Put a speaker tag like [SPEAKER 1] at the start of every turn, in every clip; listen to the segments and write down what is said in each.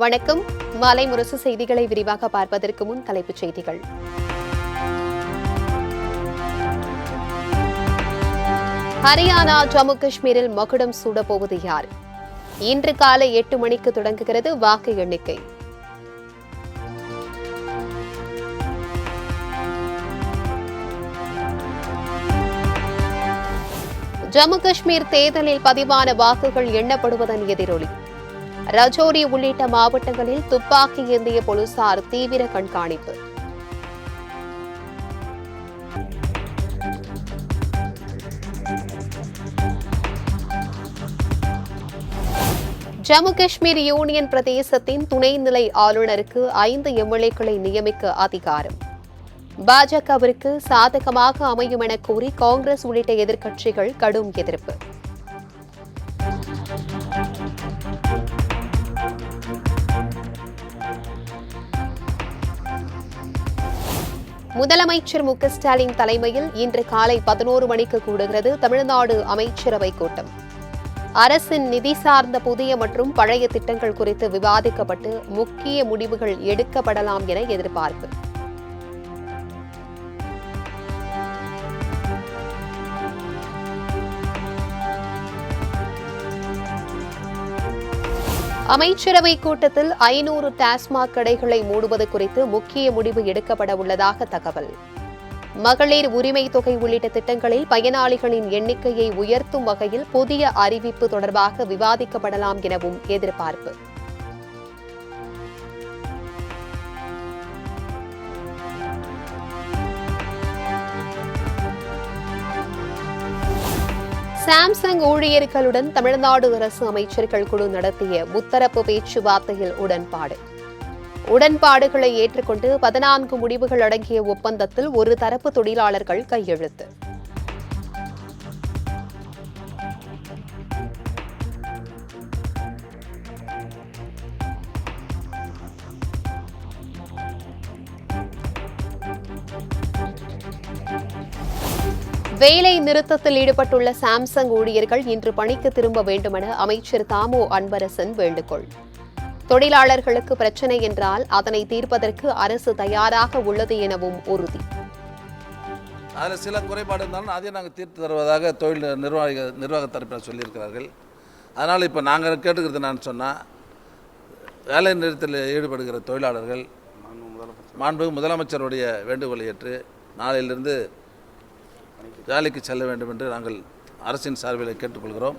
[SPEAKER 1] வணக்கம். மாலை முரசு செய்திகளை விரிவாக பார்ப்பதற்கு முன் தலைப்புச் செய்திகள். ஹரியானா, ஜம்மு காஷ்மீரில் மகுடம் சூடப்போவது யார்? இன்று காலை 8 மணிக்கு தொடங்குகிறது வாக்கு எண்ணிக்கை. ஜம்மு காஷ்மீர் தேர்தலில் பதிவான வாக்குகள் எண்ணப்படுவதன் எதிரொலி. ரஜோரி உள்ளிட்ட மாவட்டங்களில் துப்பாக்கி ஏந்திய போலீசார் தீவிர கண்காணிப்பு. ஜம்மு காஷ்மீர் யூனியன் பிரதேசத்தின் துணைநிலை ஆளுநருக்கு 5 எம்எல்ஏக்களை நியமிக்க அதிகாரம். பாஜகவிற்கு சாதகமாக அமையும் என கூறி காங்கிரஸ் உள்ளிட்ட எதிர்க்கட்சிகள் கடும் எதிர்ப்பு. முதலமைச்சர் மு.க.ஸ்டாலின் தலைமையில் இன்று காலை 11 மணிக்கு கூடுகிறது தமிழ்நாடு அமைச்சரவை கூட்டம். அரசின் நிதி சார்ந்த புதிய மற்றும் பழைய திட்டங்கள் குறித்து விவாதிக்கப்பட்டு முக்கிய முடிவுகள் எடுக்கப்படலாம் என எதிர்பார்ப்பு. அமைச்சரவை கூட்டத்தில் 500 டாஸ்மாக் கடைகளை மூடுவது குறித்து முக்கிய முடிவு எடுக்கப்பட உள்ளதாக தகவல். மகளிர் உரிமை தொகை உள்ளிட்ட திட்டங்களில் பயனாளிகளின் எண்ணிக்கையை உயர்த்தும் வகையில் புதிய அறிவிப்பு தொடர்பாக விவாதிக்கப்படலாம் எனவும் எதிர்பார்ப்பு. சாம்சங் ஊழியர்களுடன் தமிழ்நாடு அரசு அமைச்சர்கள் குழு நடத்திய முத்தரப்பு பேச்சுவார்த்தையில் உடன்பாடுகளை ஏற்றுக்கொண்டு 14 முடிவுகள் அடங்கிய ஒப்பந்தத்தில் ஒரு தரப்பு தொழிலாளர்கள் கையெழுத்து. வேலை நிறுத்தத்தில் ஈடுபட்டுள்ள சாம்சங் ஊழியர்கள் இன்று பணிக்கு திரும்ப வேண்டுமென அமைச்சர் தாமோ அன்பரசன் வேண்டுகோள். தொழிலாளர்களுக்கு பிரச்சினை என்றால் அதனை தீர்ப்பதற்கு அரசு தயாராக உள்ளது எனவும் உறுதி.
[SPEAKER 2] அதில் சில குறைபாடு இருந்தாலும் அதையும் நாங்கள் தீர்த்து தருவதாக தொழில் நிர்வாக தரப்பினர் சொல்லியிருக்கிறார்கள். அதனால் இப்போ நாங்கள் கேட்டுக்கிறது என்னன்னு சொன்னால், வேலை நிறுத்தத்தில் ஈடுபடுகிற தொழிலாளர்கள் மாண்புமிகு முதலமைச்சருடைய வேண்டுகோளை ஏற்று நாளையிலிருந்து வேலைக்கு செல்ல வேண்டும் என்று நாங்கள் அரசின் சார்பில் கேட்டுக்கொள்கிறோம்.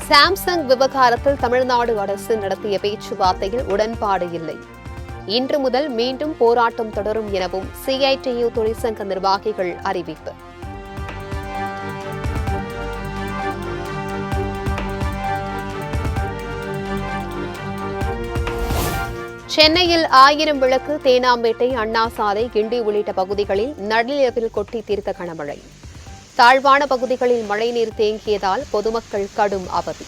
[SPEAKER 1] சாம்சங் விவகாரத்தில் தமிழ்நாடு அரசு நடத்திய பேச்சுவார்த்தையில் உடன்பாடு இல்லை. இன்று முதல் மீண்டும் போராட்டம் தொடரும் எனவும் சிஐடியு தொழிற்சங்க நிர்வாகிகள் அறிவிப்பு. சென்னையில் 1000 விளக்கு, தேனாம்பேட்டை, அண்ணா சாலை, கிண்டி உள்ளிட்ட பகுதிகளில் நள்ளிரவில் கொட்டி தீர்த்த கனமழை. தாழ்வான பகுதிகளில் மழைநீர் தேங்கியதால் பொதுமக்கள் கடும் அவதி.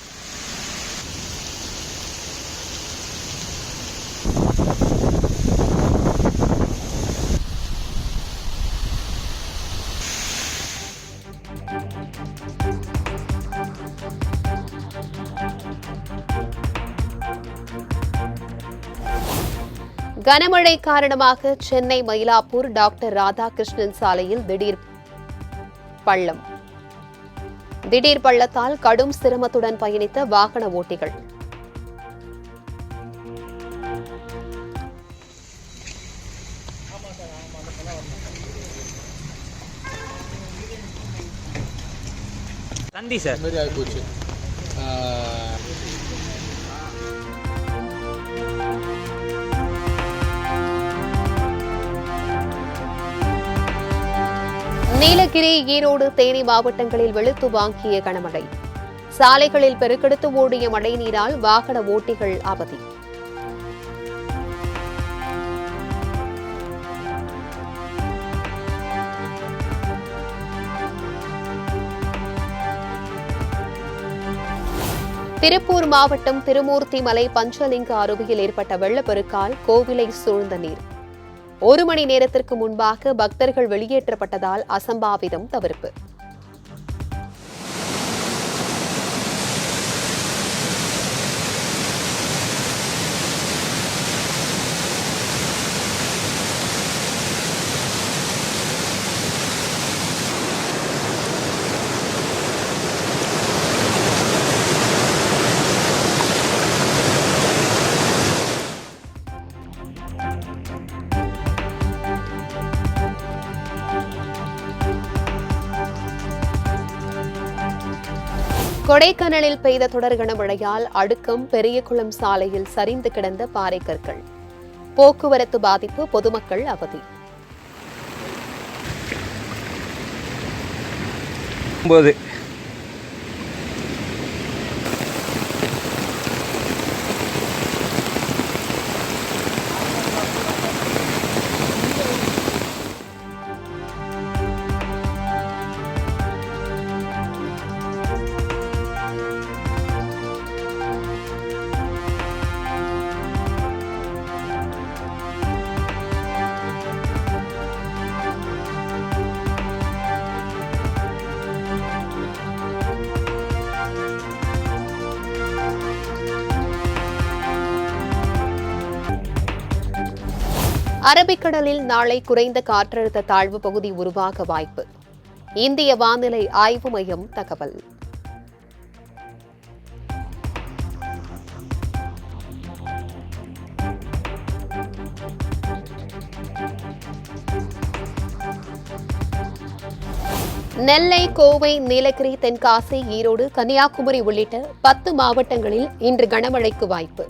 [SPEAKER 1] கனமழை காரணமாக சென்னை மயிலாப்பூர் டாக்டர் ராதாகிருஷ்ணன் சாலையில் திடீர் பள்ளத்தால் கடும் சிரமத்துடன் பயணித்த வாகன ஓட்டிகள்.
[SPEAKER 3] தந்தி சார் போச்சு.
[SPEAKER 1] நீலகிரி, ஈரோடு, தேனி மாவட்டங்களில் வெளுத்து வாங்கிய கனமழை. சாலைகளில் பெருக்கெடுத்து ஓடிய மழைநீரால் வாகன ஓட்டிகள் அவதி. திருப்பூர் மாவட்டம் திருமூர்த்தி மலை பஞ்சலிங்க அருவியில் ஏற்பட்ட வெள்ளப்பெருக்கால் கோவிலை சூழ்ந்த நீர். 1 மணி நேரத்திற்கு முன்பாக பக்தர்கள் வெளியேற்றப்பட்டதால் அசம்பாவிதம் தவிர்ப்பு. கொடைக்கானலில் பெய்த தொடர் கனமழையால் அடுக்கம் பெரியகுளம் சாலையில் சரிந்து கிடந்த பாறை கற்கள். போக்குவரத்து பாதிப்பு, பொதுமக்கள் அவதி. அரபிக்கடலில் நாளை குறைந்த காற்றழுத்த தாழ்வு பகுதி உருவாக வாய்ப்பு. இந்திய வானிலை ஆய்வு மையம் தகவல். நெல்லை, கோவை, நீலகிரி, தென்காசி, ஈரோடு, கன்னியாகுமரி உள்ளிட்ட 10 மாவட்டங்களில் இன்று கனமழைக்கு வாய்ப்பு.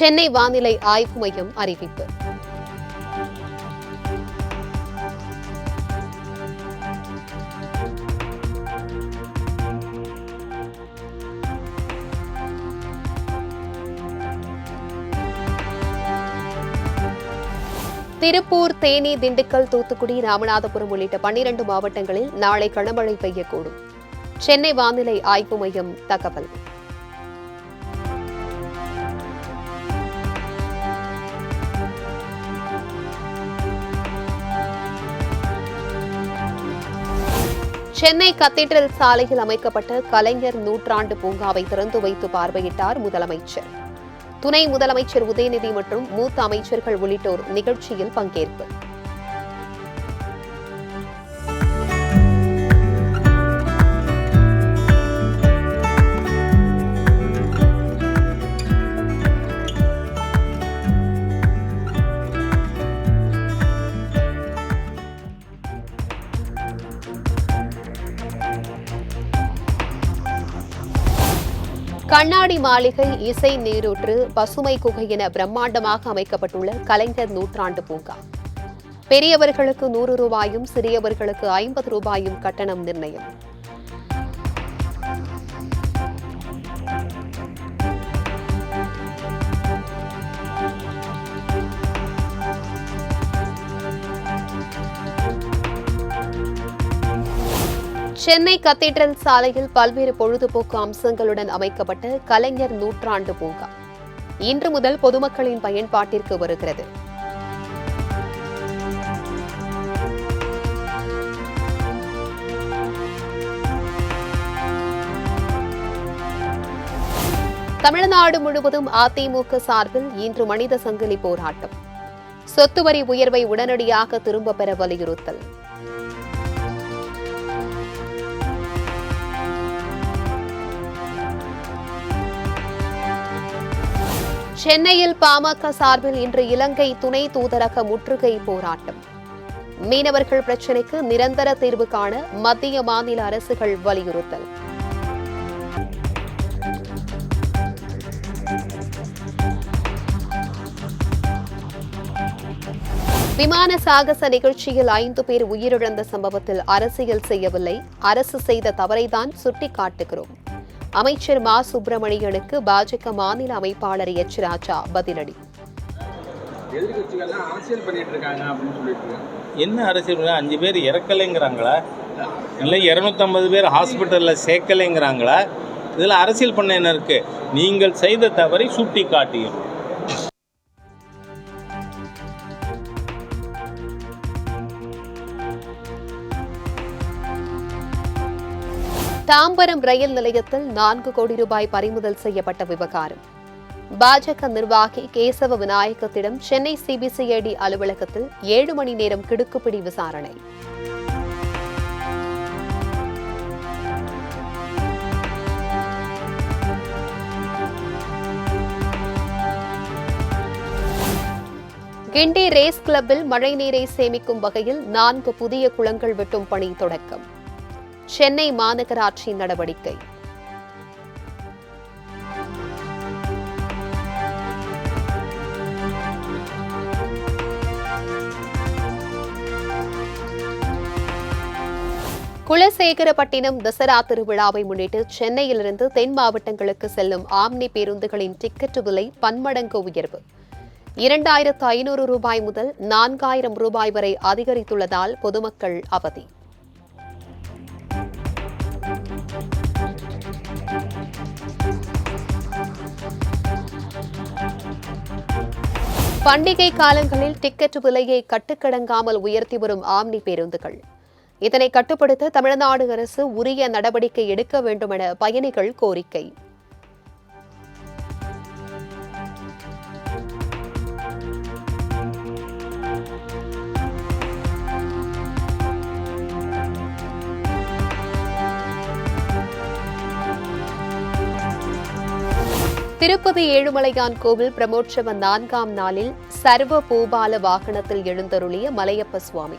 [SPEAKER 1] சென்னை வானிலை ஆய்வு மையம் அறிவிப்பு. திருப்பூர், தேனி, திண்டுக்கல், தூத்துக்குடி, ராமநாதபுரம் உள்ளிட்ட 12 மாவட்டங்களில் நாளை கனமழை பெய்யக்கூடும். சென்னை வானிலை ஆய்வு மையம் தகவல். சென்னை கத்தீட்ரல் சாலையில் அமைக்கப்பட்ட கலைஞர் நூற்றாண்டு பூங்காவை திறந்து வைத்து பார்வையிட்டார் முதலமைச்சர். துணை முதலமைச்சர் உதயநிதி மற்றும் மூத்த அமைச்சர்கள் உள்ளிட்டோர் நிகழ்ச்சியில் பங்கேற்பு. கண்ணாடி மாளிகை, இசை நீரூற்று, பசுமை குகை என பிரம்மாண்டமாக அமைக்கப்பட்டுள்ள கலைஞர் நூற்றாண்டு பூங்கா. பெரியவர்களுக்கு 100 ரூபாயும், சிறியவர்களுக்கு 50 ரூபாயும் கட்டணம் நிர்ணயம். சென்னை கத்தீட்ரல் சாலையில் பல்வேறு பொழுதுபோக்கு அம்சங்களுடன் அமைக்கப்பட்ட கலைஞர் நூற்றாண்டு பூங்கா இன்று முதல் பொதுமக்களின் பயன்பாட்டிற்கு வருகிறது. தமிழ்நாடு முழுவதும் அதிமுக சார்பில் இன்று மனித சங்கிலி போராட்டம். சொத்து வரி உயர்வை உடனடியாக திரும்பப் பெற வலியுறுத்தல். சென்னையில் பாமக சார்பில் இன்று இலங்கை துணை தூதரக முற்றுகை போராட்டம். மீனவர்கள் பிரச்சினைக்கு நிரந்தர தீர்வு காண மத்திய, மாநில அரசுகள் வலியுறுத்தல். விமான சாகச நிகழ்ச்சியில் 5 பேர் உயிரிழந்த சம்பவத்தில் அரசியல் செய்யவில்லை, அரசு செய்த தவறைதான் சுட்டிக்காட்டுகிறோம். அமைச்சர் மா. சுப்பிரமணியனுக்கு பாஜக மாநில அமைப்பாளர் எச். ராஜா பதிலடி.
[SPEAKER 4] என்ன அரசியல்? 5 பேர் இறக்கலைங்கிறாங்களா, இல்லை 250 பேர் ஹாஸ்பிட்டலில் சேர்க்கலைங்கிறாங்களா? இதில் அரசியல் பண்ண என்ன இருக்கு? நீங்கள் செய்த தவறை சுட்டி காட்டியும்.
[SPEAKER 1] தாம்பரம் ரயில் நிலையத்தில் 4 கோடி ரூபாய் பறிமுதல் செய்யப்பட்ட விவகாரம். பாஜக நிர்வாகி கேசவ விநாயகத்திடம் சென்னை சிபிசிஐடி அலுவலகத்தில் 7 மணி நேரம் கிடுக்குப்பிடி விசாரணை. கிண்டி ரேஸ் கிளப்பில் மழைநீரை சேமிக்கும் வகையில் 4 புதிய குளங்கள் வெட்டும் பணி தொடக்கம். சென்னை மாநகராட்சி நடவடிக்கை. குலசேகரப்பட்டினம் தசரா திருவிழாவை முன்னிட்டு சென்னையிலிருந்து தென் மாவட்டங்களுக்கு செல்லும் ஆம்னி பேருந்துகளின் டிக்கெட் விலை பன்மடங்கு உயர்வு. 2500 ரூபாய் முதல் 4000 ரூபாய் வரை அதிகரித்துள்ளதால் பொதுமக்கள் அவதி. பண்டிகை காலங்களில் டிக்கெட் விலையை கட்டுக்கடங்காமல் உயர்த்தி வரும் ஆம்னி பேருந்துகள். இதனை கட்டுப்படுத்த தமிழ்நாடு அரசு உரிய நடவடிக்கை எடுக்க வேண்டும் என பயணிகள் கோரிக்கை. திருப்பதி ஏழுமலையான் கோவில் பிரமோற்சவ 4ஆம் நாளில் சர்வ பூபால வாகனத்தில் எழுந்தருளிய மலையப்ப சுவாமி.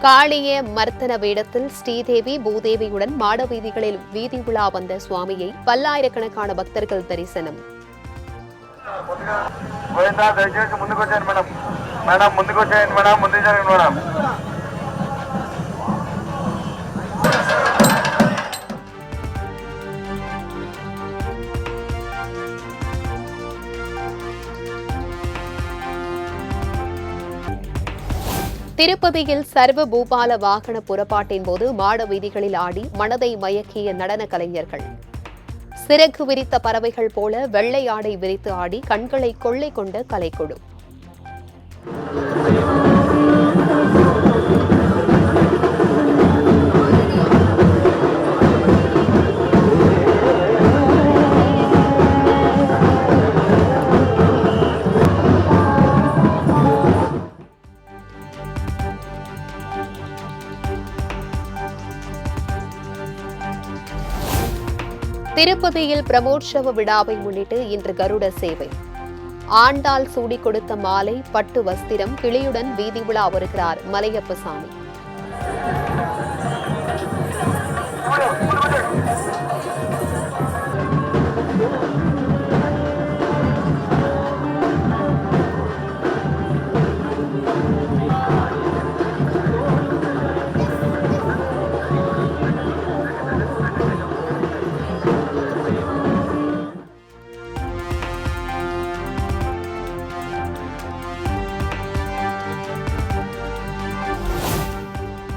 [SPEAKER 1] காளிய மர்த்தன வேடத்தில் ஸ்ரீதேவி பூதேவியுடன் மாடவீதிகளில் வீதி உலா வந்த சுவாமியை பல்லாயிரக்கணக்கான பக்தர்கள் தரிசனம். திருப்பதியில் சர்வ பூபால வாகன புறப்பாட்டின் போது மாட வீதிகளில் ஆடி மனதை மயக்கிய நடன கலைஞர்கள். சிறகு விரித்த பறவைகள் போல வெள்ளை ஆடை விரித்து ஆடி கண்களை கொள்ளை கொண்ட கலைக்குழு. திருப்பதியில் பிரமோற்சவ விழாவை முன்னிட்டு இன்று கருட சேவை. ஆண்டாள் சூடி கொடுத்த மாலை, பட்டு வஸ்திரம், கிளியுடன் வீதி உலா வருகிறார் மலையப்ப சாமி.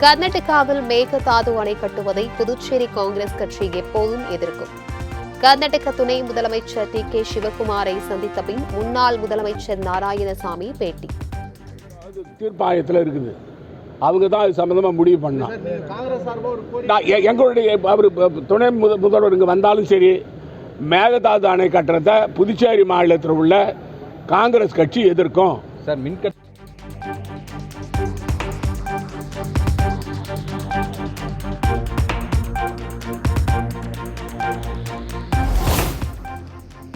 [SPEAKER 1] கர்நாடகாவில் மேகதாது அணை கட்டுவதை புதுச்சேரி காங்கிரஸ் கட்சி எப்போதும் எதிர்க்கும். கர்நாடக துணை முதலமைச்சர் டி.கே. சிவகுமாரை சந்தித்த பின் முன்னாள் முதலமைச்சர் நாராயணசாமி பேட்டி.
[SPEAKER 5] தீர்ப்பாயத்தில் இருக்குது, அவங்க தான் அது சம்பந்தமாக முடிவு பண்ணலாம். எங்களுடைய அவர் துணை முதல்வர் இங்கே வந்தாலும் சரி, மேகதாது அணை கட்டுறதை புதுச்சேரி மாநிலத்தில் உள்ள காங்கிரஸ் கட்சி எதிர்க்கும். சார் மின்கட்ட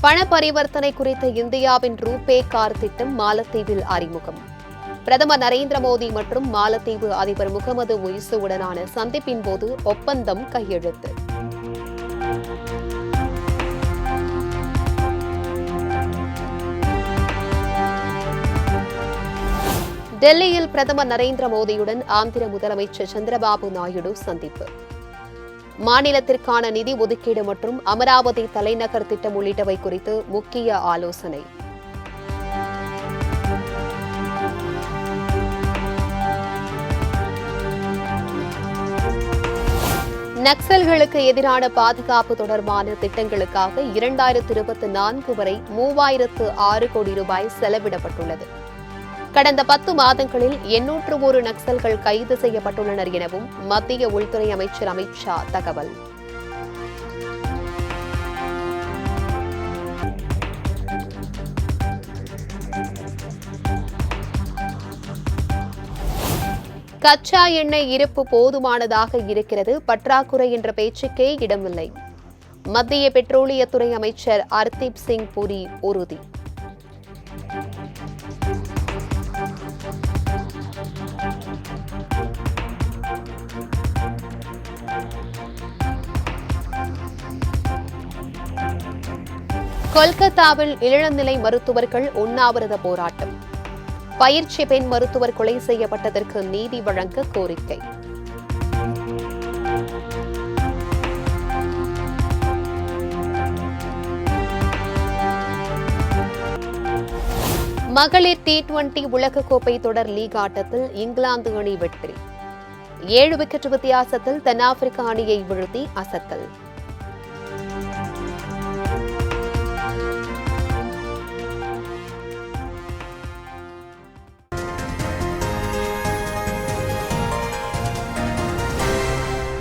[SPEAKER 1] பண பரிவர்த்தனை குறித்த இந்தியாவின் ரூபே கார்டு திட்டம் மாலத்தீவில் அறிமுகம். பிரதமர் நரேந்திர மோடி மற்றும் மாலத்தீவு அதிபர் முகமது முயிசுவுடனான சந்திப்பின் போது ஒப்பந்தம் கையெழுத்து. டெல்லியில் பிரதமர் நரேந்திர மோடியுடன் ஆந்திர முதலமைச்சர் சந்திரபாபு நாயுடு சந்திப்பு. மாநிலத்திற்கான நிதி ஒதுக்கீடு மற்றும் அமராவதி தலைநகர் திட்டம் உள்ளிட்டவை குறித்து முக்கிய ஆலோசனை. நக்சல்களுக்கு எதிரான பாதுகாப்பு தொடர்பான திட்டங்களுக்காக 2024 வரை 3006 கோடி ரூபாய் செலவிடப்பட்டுள்ளது. கடந்த 10 மாதங்களில் 801 நக்சல்கள் கைது செய்யப்பட்டுள்ளனர் எனவும் மத்திய உள்துறை அமைச்சர் அமித் ஷா தகவல். கச்சா எண்ணெய் இருப்பு போதுமானதாக இருக்கிறது, பற்றாக்குறை என்ற பேச்சுக்கே இடமில்லை. மத்திய பெட்ரோலியத்துறை அமைச்சர் ஹர்தீப் சிங் புரி உறுதி. கொல்கத்தாவில் இளநிலை மருத்துவர்கள் உண்ணாவிரத போராட்டம். பயிற்சி பெண் மருத்துவர் கொலை செய்யப்பட்டதற்கு நீதி வழங்க கோரிக்கை. மகளிர் T20 உலகக்கோப்பை தொடர் லீக் ஆட்டத்தில் இங்கிலாந்து அணி வெற்றி. 7 விக்கெட் வித்தியாசத்தில் தென்னாப்பிரிக்க அணியை வீழ்த்தி அசத்தல்.